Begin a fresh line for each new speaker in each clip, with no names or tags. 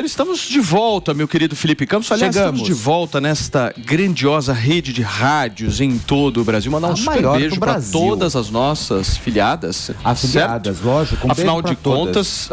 Estamos de volta, meu querido Felipe Campos. Aliás, estamos de volta nesta grandiosa rede de rádios em todo o Brasil. Mandar um super beijo para todas as nossas filiadas.
Afiliadas,
certo?
lógico.
Afinal de contas,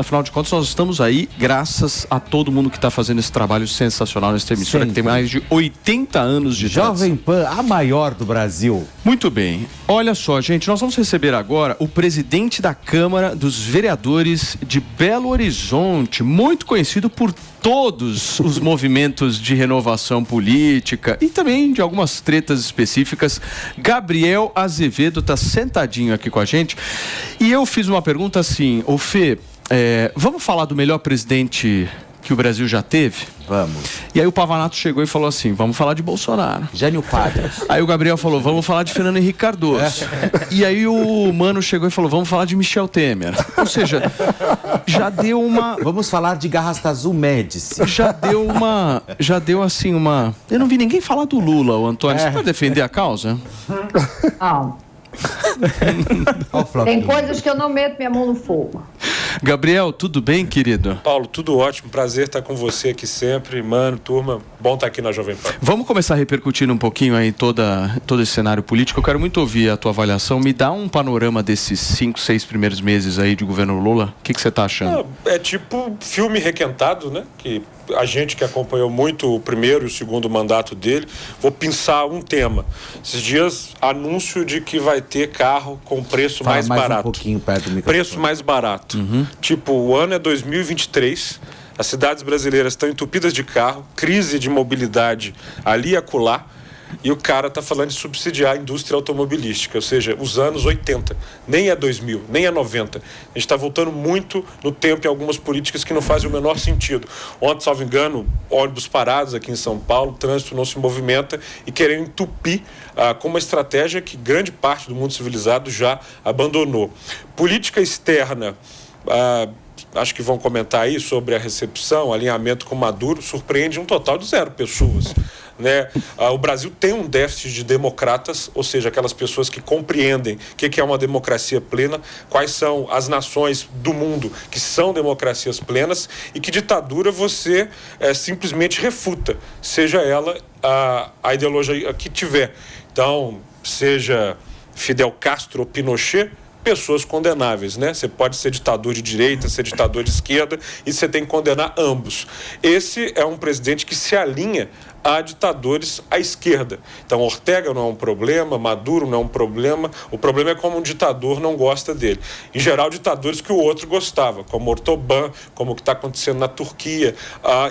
nós estamos aí graças a todo mundo que está fazendo esse trabalho sensacional nessa emissora, que tem mais de 80 anos de
Jovem Pan, a maior do Brasil.
Muito bem. Olha só, gente, nós vamos receber agora o presidente da Câmara dos Vereadores de Belo Horizonte, muito conhecido por todos os movimentos de renovação política e também de algumas tretas específicas. Gabriel Azevedo está sentadinho aqui com a gente e eu fiz uma pergunta assim: ô Fê, vamos falar do melhor presidente que o Brasil já teve?
Vamos.
E aí o Pavanato chegou e falou assim: vamos falar de Bolsonaro.
Jânio Quadros.
Aí o Gabriel falou: vamos falar de Fernando Henrique Cardoso. E aí o Mano chegou e falou: vamos falar de Michel Temer. Ou seja, já deu uma...
Vamos falar de Garrastazu Médici.
Já deu assim uma... Eu não vi ninguém falar do Lula, o Antônio. Você vai defender a causa?
Não. Tem coisas que eu não meto minha mão no fogo.
Gabriel, tudo bem, querido?
Paulo, tudo ótimo. Prazer estar com você aqui sempre. Mano, turma, bom estar aqui na Jovem Pan.
Vamos começar repercutindo um pouquinho aí todo esse cenário político. Eu quero muito ouvir a tua avaliação. Me dá um panorama desses 5, 6 primeiros meses aí de governo Lula. O que você está achando?
É tipo filme requentado, né? Que a gente que acompanhou muito o primeiro e o segundo mandato dele, vou pensar um tema. Esses dias, anúncio de que vai ter carro com preço mais barato.
Um pouquinho perto do microfone.
Preço mais barato. Tipo, o ano é 2023, as cidades brasileiras estão entupidas de carro, crise de mobilidade ali e acolá, e o cara está falando de subsidiar a indústria automobilística, ou seja, os anos 80, nem é 2000, nem é 90. A gente está voltando muito no tempo em algumas políticas que não fazem o menor sentido. Ontem, salvo engano, ônibus parados aqui em São Paulo, o trânsito não se movimenta e querendo entupir com uma estratégia que grande parte do mundo civilizado já abandonou. Política externa, acho que vão comentar aí sobre a recepção, alinhamento com Maduro, surpreende um total de 0 pessoas. Né? O Brasil tem um déficit de democratas, ou seja, aquelas pessoas que compreendem o que é uma democracia plena, quais são as nações do mundo que são democracias plenas e que ditadura você simplesmente refuta, seja ela a ideologia que tiver. Então, seja Fidel Castro ou Pinochet, pessoas condenáveis, né? Você pode ser ditador de direita, ser ditador de esquerda e você tem que condenar ambos. Esse é um presidente que se alinha a ditadores à esquerda. Então, Ortega não é um problema, Maduro não é um problema, o problema é como um ditador não gosta dele. Em geral, ditadores que o outro gostava, como Ortoban, como o que está acontecendo na Turquia,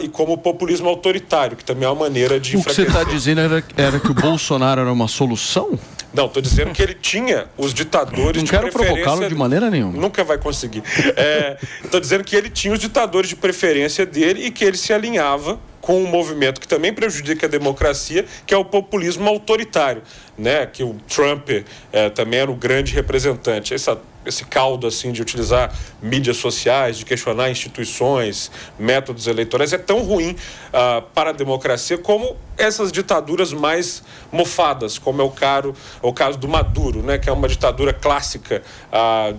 e como o populismo autoritário, que também é uma maneira de enfraquecer.
O que você está dizendo era que o Bolsonaro era uma solução?
Não, estou dizendo que ele tinha os ditadores de preferência...
Não quero provocá-lo de maneira nenhuma.
Nunca vai conseguir. Estou dizendo que ele tinha os ditadores de preferência dele e que ele se alinhava com um movimento que também prejudica a democracia, que é o populismo autoritário, né? Que o Trump também era o grande representante. Esse caldo assim, de utilizar mídias sociais, de questionar instituições, métodos eleitorais, é tão ruim para a democracia como essas ditaduras mais mofadas, como é o caso do Maduro, né? Que é uma ditadura clássica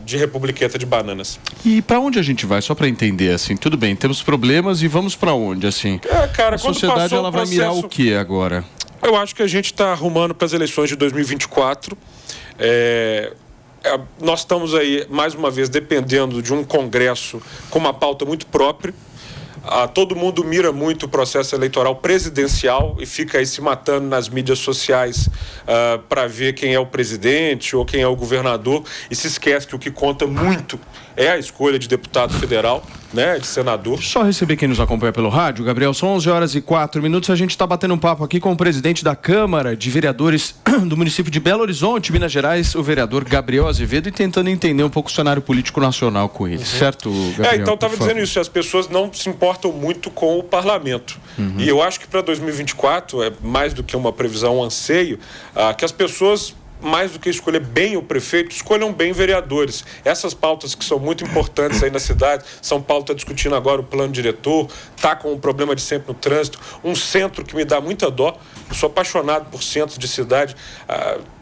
de republiqueta de bananas.
E para onde a gente vai? Só para entender, assim, tudo bem, temos problemas e vamos para onde, assim?
Cara,
a sociedade ela vai mirar o que agora?
Eu acho que a gente está arrumando para as eleições de 2024. Nós estamos aí, mais uma vez, dependendo de um Congresso com uma pauta muito própria. Todo mundo mira muito o processo eleitoral presidencial e fica aí se matando nas mídias sociais para ver quem é o presidente ou quem é o governador e se esquece que o que conta muito é a escolha de deputado federal, né, de senador.
Só receber quem nos acompanha pelo rádio, Gabriel, são 11h04. A gente está batendo um papo aqui com o presidente da Câmara de Vereadores do município de Belo Horizonte, Minas Gerais, o vereador Gabriel Azevedo, e tentando entender um pouco o cenário político nacional com ele, certo, Gabriel?
Então, estava dizendo isso, as pessoas não se importam muito com o parlamento. E eu acho que para 2024, é mais do que uma previsão, um anseio, que as pessoas mais do que escolher bem o prefeito, escolham bem vereadores. Essas pautas que são muito importantes aí na cidade, São Paulo está discutindo agora o plano diretor, está com um problema de sempre no trânsito, um centro que me dá muita dó. Eu sou apaixonado por centros de cidade,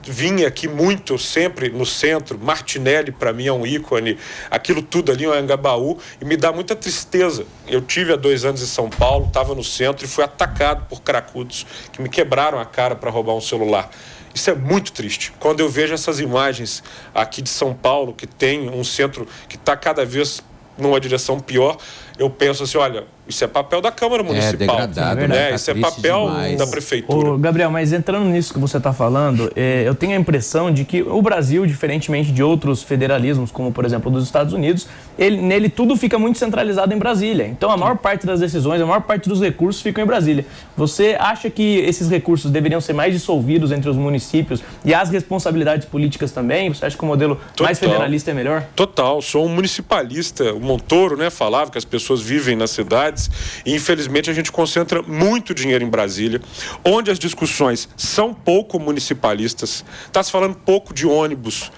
vim aqui muito, sempre no centro. Martinelli, para mim, é um ícone, aquilo tudo ali é um Anhangabaú, e me dá muita tristeza. Eu tive há 2 anos em São Paulo, estava no centro e fui atacado por cracudos que me quebraram a cara para roubar um celular. Isso é muito triste. Quando eu vejo essas imagens aqui de São Paulo, que tem um centro que está cada vez numa direção pior, eu penso assim, olha, isso é papel da Câmara Municipal.
Degradado,
né? Isso é papel da Prefeitura.
Ô, Gabriel, mas entrando nisso que você está falando, eu tenho a impressão de que o Brasil, diferentemente de outros federalismos, como por exemplo dos Estados Unidos, nele tudo fica muito centralizado em Brasília. Então a maior parte das decisões, a maior parte dos recursos ficam em Brasília. Você acha que esses recursos deveriam ser mais dissolvidos entre os municípios e as responsabilidades políticas também? Você acha que o modelo mais federalista é melhor?
Total, sou um municipalista. O Montoro, né, falava que as pessoas vivem nas cidades e infelizmente a gente concentra muito dinheiro em Brasília, onde as discussões são pouco municipalistas. Está se falando pouco de ônibus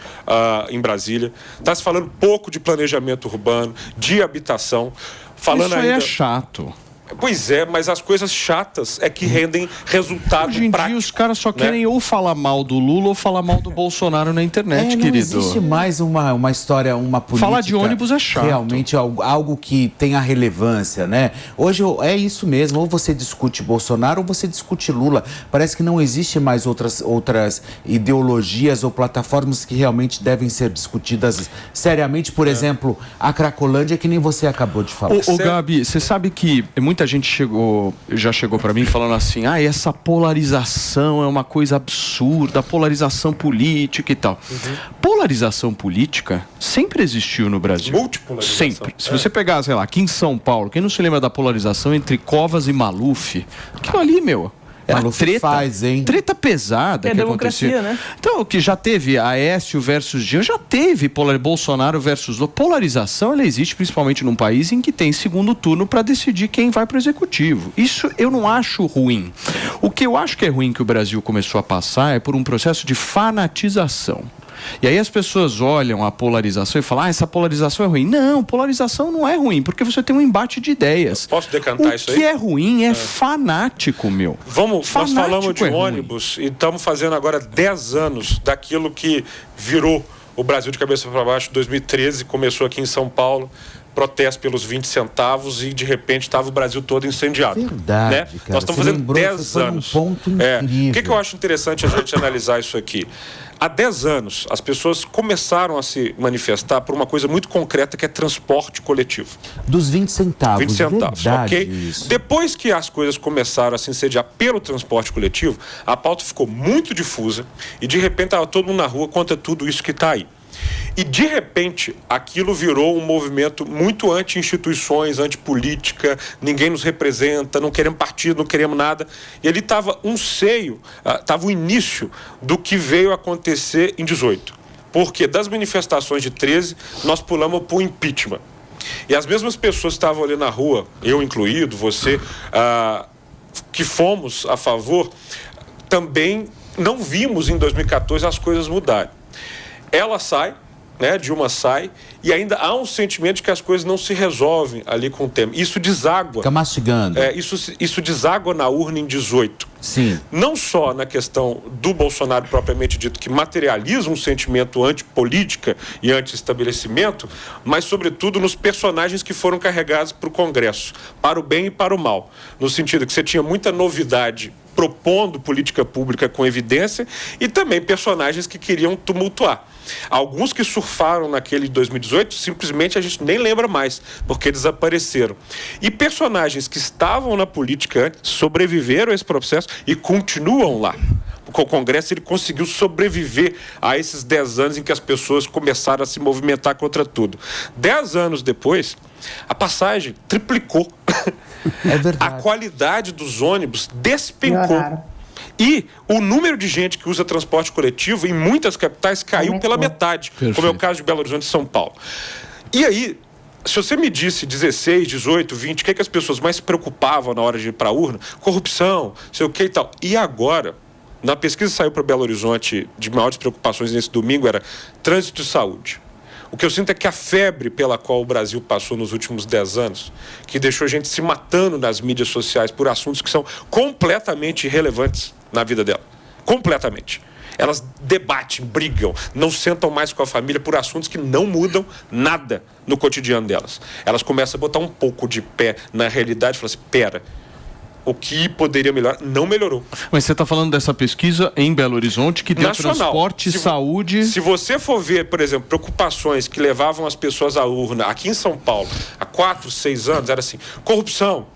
em Brasília, está se falando pouco de planejamento urbano, de habitação.
Isso aí é chato.
Pois é, mas as coisas chatas é que rendem resultado
prático. Hoje em dia os caras só querem ou falar mal do Lula ou falar mal do Bolsonaro na internet, querido.
Não existe mais uma história, uma política...
Falar de ônibus é chato.
Realmente algo que tenha relevância, né? Hoje é isso mesmo, ou você discute Bolsonaro ou você discute Lula. Parece que não existe mais outras ideologias ou plataformas que realmente devem ser discutidas seriamente. Por exemplo, a Cracolândia, que nem você acabou de falar.
Ô Gabi, você sabe que muita gente já chegou para mim falando assim, essa polarização é uma coisa absurda, polarização política e tal. Polarização política sempre existiu no Brasil.
Multipolarização.
Sempre. Se você pegar, sei lá, aqui em São Paulo, quem não se lembra da polarização entre Covas e Maluf? Aquilo ali, meu... Era treta pesada que acontecia. Né? Então, que já teve Aécio versus Dilma, já teve Bolsonaro versus Lula. Polarização, ela existe principalmente num país em que tem segundo turno para decidir quem vai para o executivo. Isso eu não acho ruim. O que eu acho que é ruim que o Brasil começou a passar é por um processo de fanatização. E aí as pessoas olham a polarização e falam, essa polarização é ruim. Não, polarização não é ruim, porque você tem um embate de ideias.
Posso decantar isso aí?
O que é ruim é fanático, meu.
Nós falamos de ônibus e estamos fazendo agora 10 anos daquilo que virou o Brasil de cabeça para baixo. 2013 começou aqui em São Paulo, protesto pelos 20 centavos e de repente estava o Brasil todo incendiado.
Verdade,
né?
cara.
Nós estamos fazendo 10 anos.
Um ponto incrível.
O que eu acho interessante a gente analisar isso aqui? Há 10 anos, as pessoas começaram a se manifestar por uma coisa muito concreta que é transporte coletivo.
Dos 20 centavos.
20 centavos,
verdade,
ok?
Isso.
Depois que as coisas começaram a se incendiar pelo transporte coletivo, a pauta ficou muito difusa e de repente estava todo mundo na rua contra tudo isso que está aí. E, de repente, aquilo virou um movimento muito anti-instituições, anti-política, ninguém nos representa, não queremos partido, não queremos nada. E ali estava estava o início do que veio acontecer em 18. Porque das manifestações de 13, nós pulamos para o impeachment. E as mesmas pessoas que estavam ali na rua, eu incluído, você, que fomos a favor, também não vimos em 2014 as coisas mudarem. Ela sai, né, Dilma sai, e ainda há um sentimento de que as coisas não se resolvem ali com o tema. Isso deságua.
Fica mastigando.
Isso deságua na urna em 18.
Sim.
Não só na questão do Bolsonaro propriamente dito, que materializa um sentimento antipolítica e anti-estabelecimento, mas sobretudo nos personagens que foram carregados para o Congresso, para o bem e para o mal. No sentido que você tinha muita novidade propondo política pública com evidência e também personagens que queriam tumultuar. Alguns que surfaram naquele de 2018, simplesmente a gente nem lembra mais, porque desapareceram. E personagens que estavam na política antes, sobreviveram a esse processo e continuam lá. Porque o Congresso ele conseguiu sobreviver a esses 10 anos em que as pessoas começaram a se movimentar contra tudo. 10 anos depois, a passagem triplicou.
É verdade.
A qualidade dos ônibus despencou. E o número de gente que usa transporte coletivo em muitas capitais caiu pela metade, como é o caso de Belo Horizonte e São Paulo. E aí, se você me disse 16, 18, 20, o que é que as pessoas mais se preocupavam na hora de ir para a urna? Corrupção, sei o que e tal. E agora, Na pesquisa que saiu para Belo Horizonte, de maiores preocupações nesse domingo, era trânsito e saúde. O que eu sinto é que a febre pela qual o Brasil passou nos últimos 10 anos, que deixou a gente se matando nas mídias sociais por assuntos que são completamente irrelevantes na vida dela. Completamente. Elas debatem, brigam, não sentam mais com a família por assuntos que não mudam nada no cotidiano delas. Elas começam a botar um pouco de pé na realidade e falam assim, pera, o que poderia melhorar não melhorou.
Mas você está falando dessa pesquisa em Belo Horizonte que deu
nacional.
Transporte, saúde...
Se você for ver, por exemplo, preocupações que levavam as pessoas à urna aqui em São Paulo, há 4, 6 anos, era assim, corrupção,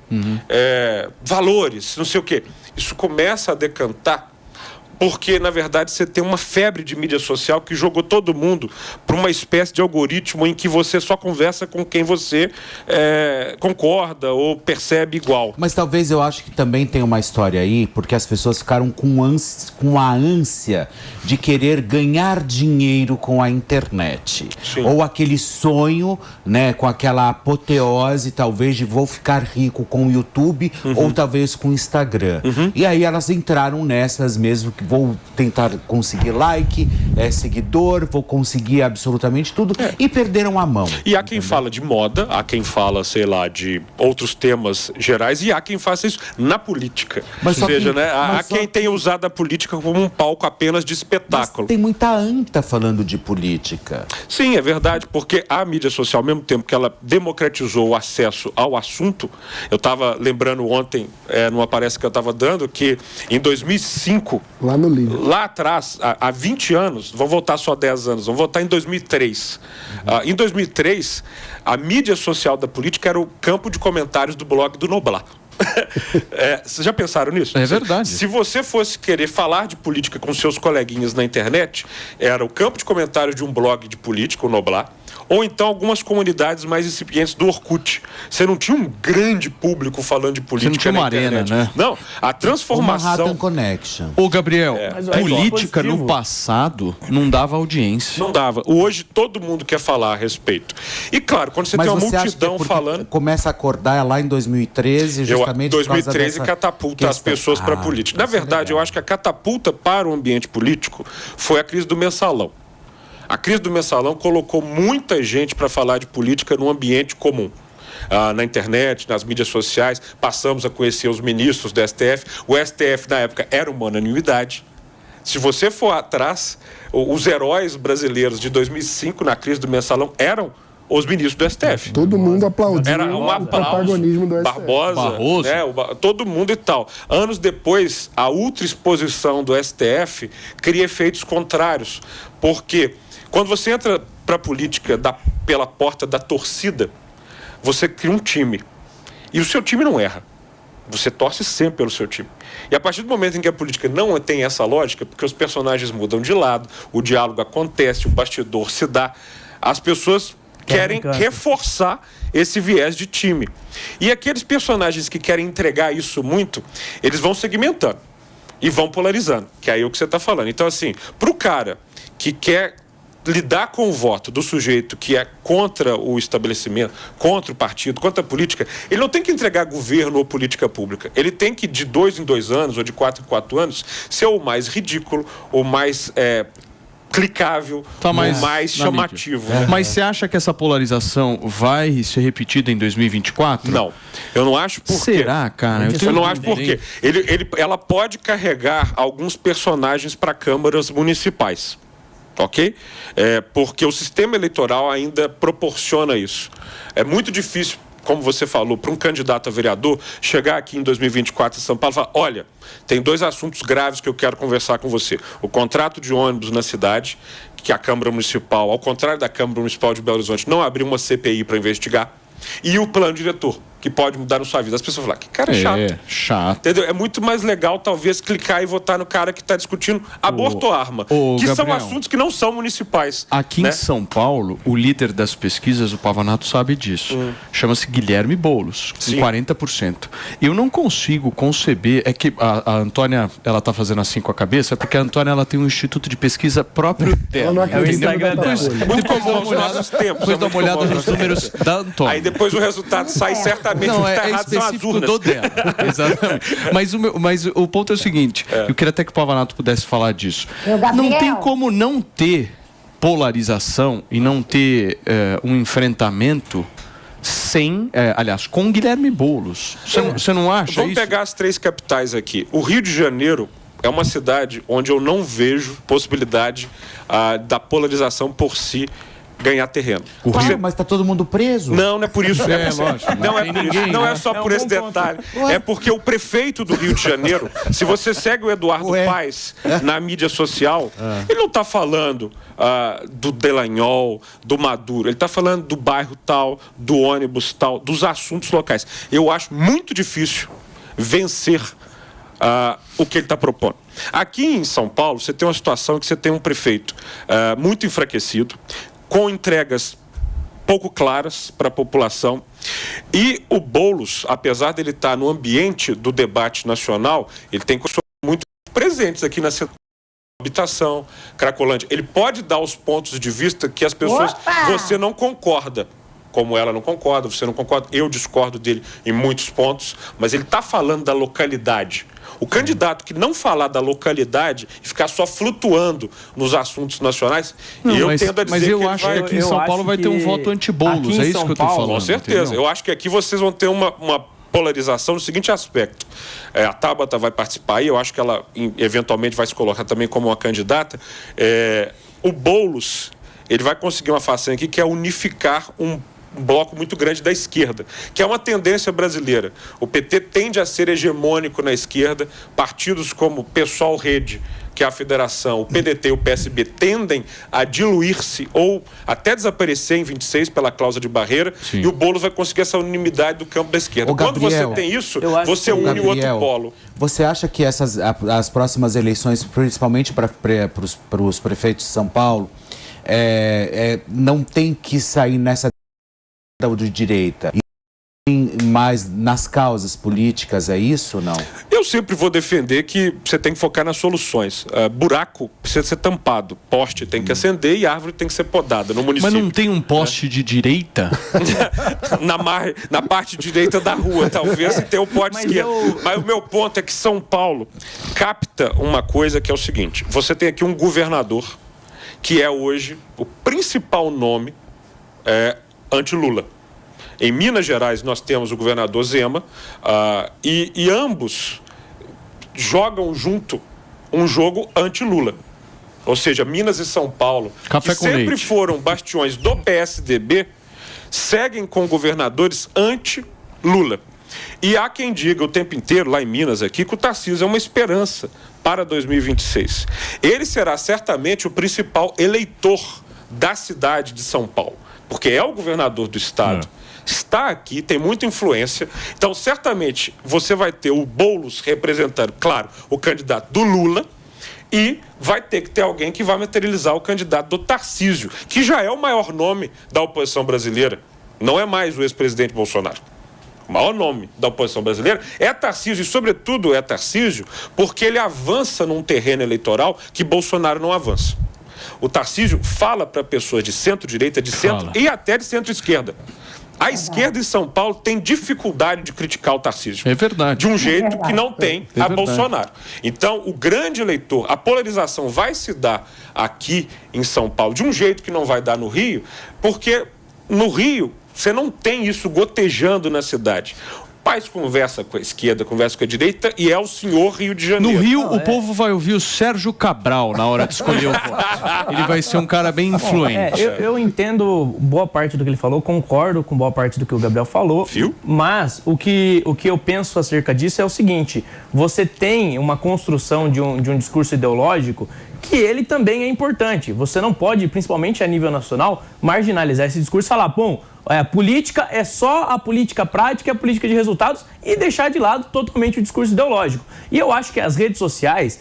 valores, não sei o quê. Isso começa a decantar porque, na verdade, você tem uma febre de mídia social que jogou todo mundo para uma espécie de algoritmo em que você só conversa com quem você concorda ou percebe igual.
Mas talvez eu acho que também tem uma história aí, porque as pessoas ficaram com a ânsia de querer ganhar dinheiro com a internet.
Sim.
Ou aquele sonho, né, com aquela apoteose, talvez, de vou ficar rico com o YouTube ou talvez com o Instagram. E aí elas entraram nessas mesmo, que vou tentar conseguir like, seguidor, vou conseguir absolutamente tudo, e perderam a mão.
E há quem fala de moda, há quem fala, sei lá, de outros temas gerais, e há quem faça isso na política.
Mas
Ou seja, né, há quem tenha usado a política como um palco apenas de espetáculo.
Mas tem muita anta falando de política.
Sim, é verdade, porque a mídia social, ao mesmo tempo que ela democratizou o acesso ao assunto, eu estava lembrando ontem, numa palestra que eu estava dando, que em 2005... Lá atrás, há 20 anos, vão voltar só 10 anos, vão voltar em 2003. Em 2003, a mídia social da política era o campo de comentários do blog do Noblar. Vocês já pensaram nisso?
É verdade.
Se você fosse querer falar de política com seus coleguinhas na internet, era o campo de comentários de um blog de política, o Noblar, ou então algumas comunidades mais incipientes do Orkut. Você não tinha um grande público falando de política.
Você não tinha uma arena, né?
Não, a transformação...
O Manhattan Connection.
Ô, Gabriel, política
positivo.
no passado não dava audiência.
Não dava. Hoje todo mundo quer falar a respeito. E claro, quando você tem uma multidão falando...
Começa a acordar lá em 2013, justamente
2013 catapulta as pessoas para a política. Na verdade, eu acho que a catapulta para o ambiente político foi a crise do mensalão. A crise do mensalão colocou muita gente para falar de política num ambiente comum. Na internet, nas mídias sociais, passamos a conhecer os ministros do STF. O STF, na época, era uma unanimidade. Se você for atrás, os heróis brasileiros de 2005, na crise do mensalão, eram os ministros do STF.
Todo mundo aplaudiu
Era um aplauso,
protagonismo do STF.
Barroso. Né, todo mundo e tal. Anos depois, a ultraexposição do STF cria efeitos contrários. Porque quando você entra para a política pela porta da torcida, você cria um time. E o seu time não erra. Você torce sempre pelo seu time. E a partir do momento em que a política não tem essa lógica, porque os personagens mudam de lado, o diálogo acontece, o bastidor se dá, as pessoas querem reforçar esse viés de time. E aqueles personagens que querem entregar isso muito, eles vão segmentando e vão polarizando, que é o que você está falando. Então, assim, para o cara que quer lidar com o voto do sujeito que é contra o estabelecimento, contra o partido, contra a política, ele não tem que entregar governo ou política pública. Ele tem que, de 2 em 2 anos ou de 4 em 4 anos, ser o mais ridículo, o mais clicável, o mais chamativo. Né?
Mas você acha que essa polarização vai ser repetida em 2024?
Não. Eu não acho por quê.
Será, cara?
Eu não acho por quê. Ela pode carregar alguns personagens para câmaras municipais. Ok? Porque o sistema eleitoral ainda proporciona isso. É muito difícil, como você falou, para um candidato a vereador chegar aqui em 2024 em São Paulo e falar: olha, tem 2 assuntos graves que eu quero conversar com você. O contrato de ônibus na cidade, que a Câmara Municipal, ao contrário da Câmara Municipal de Belo Horizonte, não abriu uma CPI para investigar, e o plano diretor, que pode mudar na sua vida. As pessoas falam: que cara chato. Entendeu? É muito mais legal, talvez, clicar e votar no cara que está discutindo aborto ou arma, que
Gabriel,
são assuntos que não são municipais.
Aqui em São Paulo, o líder das pesquisas, o Pavanato, sabe disso. Chama-se Guilherme Boulos, com 40%. Eu não consigo conceber, é que a Antônia, ela está fazendo assim com a cabeça, porque a Antônia, ela tem um instituto de pesquisa próprio dela.
É o Instagram dela.
Muito comum nos nossos tempos.
Depois dá uma olhada nos números da Antônia.
Aí depois o resultado sai certa exatamente.
Não,
o que tá
é
errado são as
específico
urnas.
do dela. Exatamente. Mas o ponto é o seguinte, eu queria até que o Pavanato pudesse falar disso. Não tem como não ter polarização e não ter um enfrentamento sem, aliás, com Guilherme Boulos. Você não acha
Vamos
isso?
pegar as 3 capitais aqui. O Rio de Janeiro é uma cidade onde eu não vejo possibilidade da polarização por si ganhar terreno.
Mas tá todo mundo preso?
Não, não é por isso.
Lógico.
Não é por isso. Não é só por esse detalhe. É porque o prefeito do Rio de Janeiro, se você segue o Eduardo Paes na mídia social, ele não está falando do Delanhol, do Maduro. Ele está falando do bairro tal, do ônibus tal, dos assuntos locais. Eu acho muito difícil vencer o que ele está propondo. Aqui em São Paulo, você tem uma situação que você tem um prefeito muito enfraquecido, com entregas pouco claras para a população. E o Boulos, apesar dele estar no ambiente do debate nacional, ele tem pessoas muito presentes aqui na cidade. Habitação, Cracolândia. Ele pode dar os pontos de vista que as pessoas... Você não concorda. Como ela não concorda, você não concorda. Eu discordo dele em muitos pontos, mas ele está falando da localidade. O candidato que não falar da localidade e ficar só flutuando nos assuntos nacionais, tendo a dizer
mas eu
que
acho que aqui em São Paulo vai ter um voto anti-Boulos, é isso que eu estou falando.
Com certeza.
Entendeu?
Eu acho que aqui vocês vão ter uma polarização no seguinte aspecto. A Tabata vai participar e eu acho que ela eventualmente vai se colocar também como uma candidata. O Boulos, ele vai conseguir uma façanha aqui que é unificar um bloco muito grande da esquerda, que é uma tendência brasileira. O PT tende a ser hegemônico na esquerda, partidos como PSOL Rede, que é a federação, o PDT e o PSB tendem a diluir-se ou até desaparecer em 26 pela cláusula de barreira. Sim. E o Boulos vai conseguir essa unidade do campo da esquerda. Quando você tem isso, você une o outro polo.
Você acha que as próximas eleições, principalmente para os prefeitos de São Paulo, não tem que sair nessa de direita e mais nas causas políticas, é isso ou não?
Eu sempre vou defender que você tem que focar nas soluções. Buraco precisa ser tampado, poste tem que acender e árvore tem que ser podada no município.
Mas não tem um poste de direita?
na parte direita da rua, talvez, e tem o poste esquerdo. Mas o meu ponto é que São Paulo capta uma coisa que é o seguinte: você tem aqui um governador que é hoje o principal nome anti-Lula. Em Minas Gerais, nós temos o governador Zema, e ambos jogam junto um jogo anti-Lula. Ou seja, Minas e São Paulo, que sempre foram bastiões do PSDB, seguem com governadores anti-Lula. E há quem diga o tempo inteiro, lá em Minas, aqui, que o Tarcísio é uma esperança para 2026. Ele será certamente o principal eleitor da cidade de São Paulo, porque é o governador do estado, está aqui, tem muita influência. Então, certamente, você vai ter o Boulos representando, claro, o candidato do Lula, e vai ter que ter alguém que vai materializar o candidato do Tarcísio, que já é o maior nome da oposição brasileira. Não é mais o ex-presidente Bolsonaro. O maior nome da oposição brasileira é Tarcísio, e sobretudo é Tarcísio porque ele avança num terreno eleitoral que Bolsonaro não avança. O Tarcísio fala para pessoas de centro-direita, de centro e até de centro-esquerda. A esquerda em São Paulo tem dificuldade de criticar o Tarcísio.
É verdade.
De um jeito que não tem a Bolsonaro. Então, o grande eleitor, a polarização vai se dar aqui em São Paulo de um jeito que não vai dar no Rio, porque no Rio você não tem isso gotejando na cidade. O Paes conversa com a esquerda, conversa com a direita e é o senhor Rio de Janeiro.
No Rio, o povo vai ouvir o Sérgio Cabral na hora de escolher o voto. Ele vai ser um cara bem influente.
Eu entendo boa parte do que ele falou, concordo com boa parte do que o Gabriel falou.
Viu?
Mas o que eu penso acerca disso é o seguinte: você tem uma construção de um discurso ideológico que ele também é importante. Você não pode, principalmente a nível nacional, marginalizar esse discurso e falar, bom, a política é só a política prática e a política de resultados e deixar de lado totalmente o discurso ideológico. E eu acho que as redes sociais,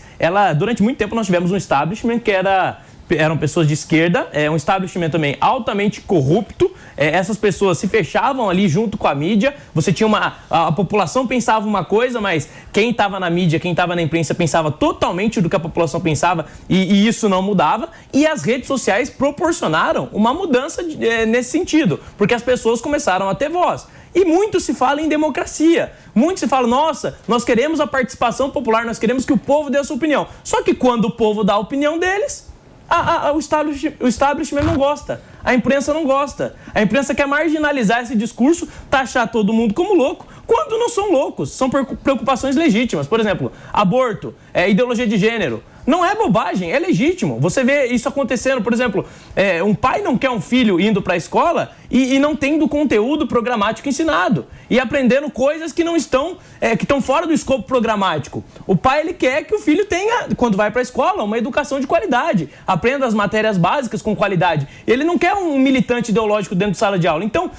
durante muito tempo nós tivemos um establishment que eram pessoas de esquerda, um establishment também altamente corrupto. Essas pessoas se fechavam ali junto com a mídia. Você tinha a população pensava uma coisa, mas quem estava na mídia, quem estava na imprensa pensava totalmente do que a população pensava e isso não mudava. E as redes sociais proporcionaram uma mudança nesse sentido, porque as pessoas começaram a ter voz. E muito se fala em democracia. Muito se fala, nossa, nós queremos a participação popular, nós queremos que o povo dê a sua opinião. Só que quando o povo dá a opinião deles, o establishment não gosta. A imprensa não gosta. A imprensa quer marginalizar esse discurso, taxar todo mundo como louco, quando não são loucos. São preocupações legítimas. Por exemplo, aborto, ideologia de gênero. Não é bobagem, é legítimo. Você vê isso acontecendo, por exemplo, um pai não quer um filho indo para a escola e não tendo conteúdo programático ensinado. E aprendendo coisas que não estão, que estão fora do escopo programático. O pai, ele quer que o filho tenha, quando vai para a escola, uma educação de qualidade. Aprenda as matérias básicas com qualidade. Ele não quer um militante ideológico dentro de sala de aula. Então,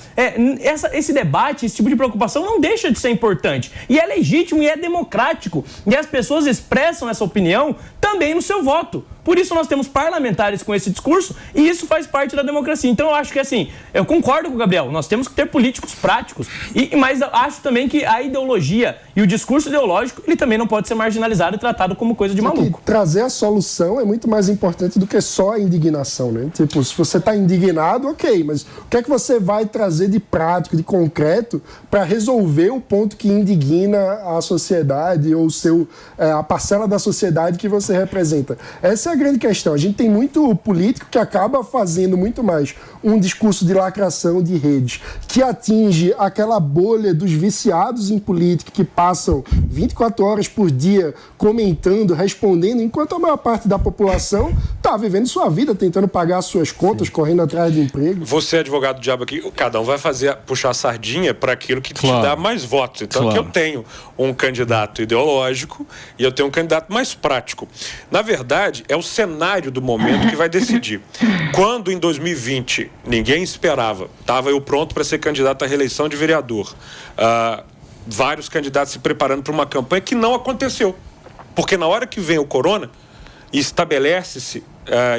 esse debate, esse tipo de preocupação não deixa de ser importante. E é legítimo e é democrático. E as pessoas expressam essa opinião também no seu voto. Por isso nós temos parlamentares com esse discurso e isso faz parte da democracia. Então eu acho que assim, eu concordo com o Gabriel, nós temos que ter políticos práticos, mas acho também que a ideologia e o discurso ideológico, ele também não pode ser marginalizado e tratado como coisa de maluco.
Trazer a solução é muito mais importante do que só a indignação, né? Tipo, se você está indignado, ok, mas o que é que você vai trazer de prático, de concreto, para resolver o ponto que indigna a sociedade ou a parcela da sociedade que você representa? Essa é a grande questão. A gente tem muito político que acaba fazendo muito mais um discurso de lacração de redes, que atinge aquela bolha dos viciados em política que passam 24 horas por dia comentando, respondendo, enquanto a maior parte da população está vivendo sua vida, tentando pagar suas contas, correndo atrás de emprego.
Você, advogado do diabo aqui, cada um vai puxar a sardinha para aquilo que te dá mais votos. Então, aqui eu tenho um candidato ideológico e eu tenho um candidato mais prático. Na verdade, é o cenário do momento que vai decidir. Quando, em 2020, ninguém esperava, estava eu pronto para ser candidato à reeleição de vereador, vários candidatos se preparando para uma campanha que não aconteceu. Porque na hora que vem o corona e estabelece-se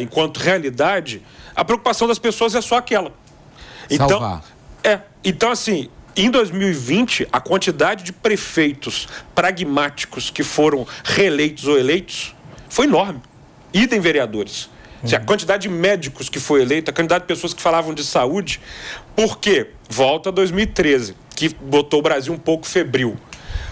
enquanto realidade, a preocupação das pessoas é só aquela.
Salvar.
Então, assim, em 2020, a quantidade de prefeitos pragmáticos que foram reeleitos ou eleitos foi enorme. Idem vereadores. A quantidade de médicos que foi eleita, a quantidade de pessoas que falavam de saúde, porque volta a 2013, que botou o Brasil um pouco febril.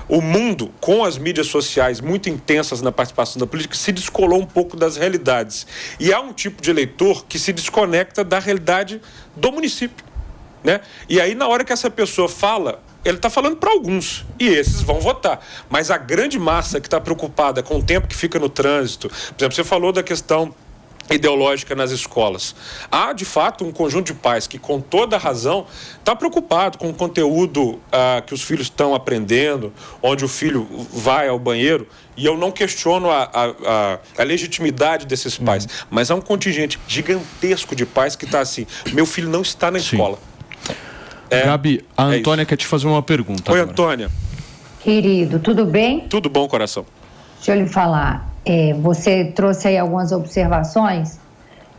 O mundo, com as mídias sociais muito intensas na participação da política, se descolou um pouco das realidades. E há um tipo de eleitor que se desconecta da realidade do município, né? E aí, na hora que essa pessoa fala, ele está falando para alguns, e esses vão votar. Mas a grande massa que está preocupada com o tempo que fica no trânsito, por exemplo, você falou da questão ideológica nas escolas. Há, de fato, um conjunto de pais que, com toda a razão, está preocupado com o conteúdo que os filhos estão aprendendo, onde o filho vai ao banheiro, e eu não questiono a legitimidade desses pais, mas há um contingente gigantesco de pais que está assim, meu filho não está na escola.
Gabi, a Antônia quer te fazer uma pergunta.
Oi,
agora.
Antônia.
Querido, tudo bem?
Tudo bom, coração?
Deixa eu lhe falar. Você trouxe aí algumas observações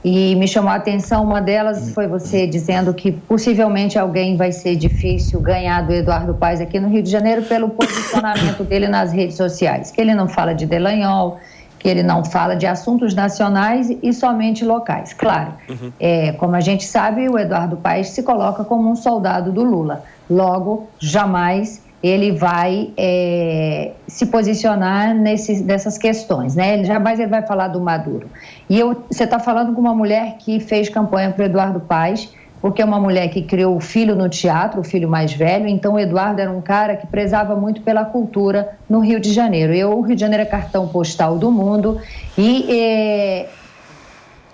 e me chamou a atenção. Uma delas foi você dizendo que possivelmente alguém vai ser difícil ganhar do Eduardo Paes aqui no Rio de Janeiro pelo posicionamento dele nas redes sociais. Que ele não fala de Delanhol, que ele não fala de assuntos nacionais e somente locais. Claro, como a gente sabe, o Eduardo Paes se coloca como um soldado do Lula. Logo, jamais ele vai se posicionar nessas questões, né? Jamais ele vai falar do Maduro. E você está falando com uma mulher que fez campanha para o Eduardo Paes, porque é uma mulher que criou o filho no teatro, o filho mais velho. Então o Eduardo era um cara que prezava muito pela cultura no Rio de Janeiro. O Rio de Janeiro é cartão postal do mundo e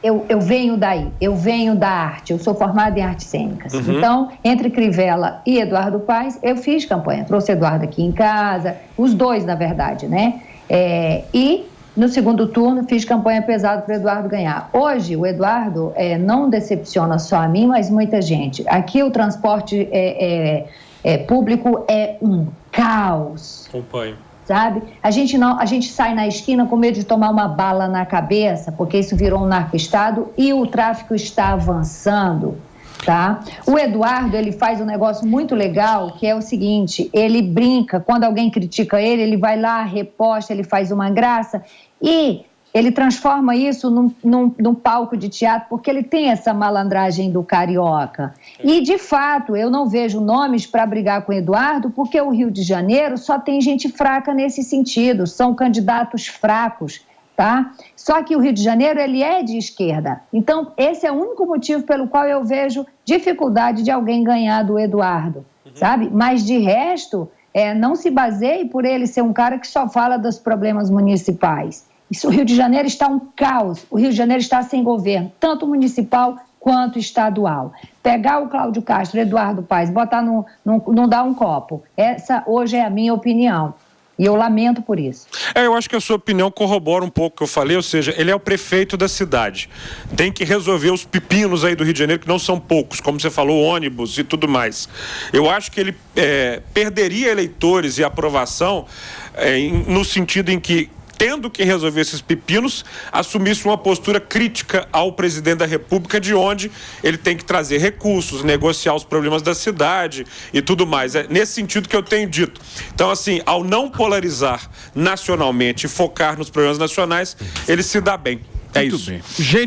eu venho daí, eu venho da arte, eu sou formada em artes cênicas. Então, entre Crivella e Eduardo Paes, eu fiz campanha, trouxe Eduardo aqui em casa, os dois, na verdade, né? E no segundo turno fiz campanha pesada para o Eduardo ganhar. Hoje, o Eduardo não decepciona só a mim, mas muita gente. Aqui o transporte público é um caos.
Acompanho.
Sabe? A gente sai na esquina com medo de tomar uma bala na cabeça, porque isso virou um narco-estado e o tráfico está avançando, tá? O Eduardo, ele faz um negócio muito legal, que é o seguinte, ele brinca, quando alguém critica ele vai lá, reposta, ele faz uma graça e ele transforma isso num palco de teatro, porque ele tem essa malandragem do carioca. E, de fato, eu não vejo nomes para brigar com o Eduardo, porque o Rio de Janeiro só tem gente fraca nesse sentido, são candidatos fracos, tá? Só que o Rio de Janeiro, ele é de esquerda. Então, esse é o único motivo pelo qual eu vejo dificuldade de alguém ganhar do Eduardo, sabe? Mas, de resto, não se baseie por ele ser um cara que só fala dos problemas municipais. O Rio de Janeiro está um caos, o Rio de Janeiro está sem governo, tanto municipal quanto estadual. Pegar o Cláudio Castro, Eduardo Paes, botar não dá um copo. Essa hoje é a minha opinião. E eu lamento por isso.
Eu acho que a sua opinião corrobora um pouco o que eu falei, ou seja, ele é o prefeito da cidade. Tem que resolver os pepinos aí do Rio de Janeiro, que não são poucos, como você falou, ônibus e tudo mais. Eu acho que ele perderia eleitores e aprovação no sentido em que, tendo que resolver esses pepinos, assumisse uma postura crítica ao presidente da República, de onde ele tem que trazer recursos, negociar os problemas da cidade e tudo mais. É nesse sentido que eu tenho dito. Então, assim, ao não polarizar nacionalmente e focar nos problemas nacionais, ele se dá bem. É isso.
Gente,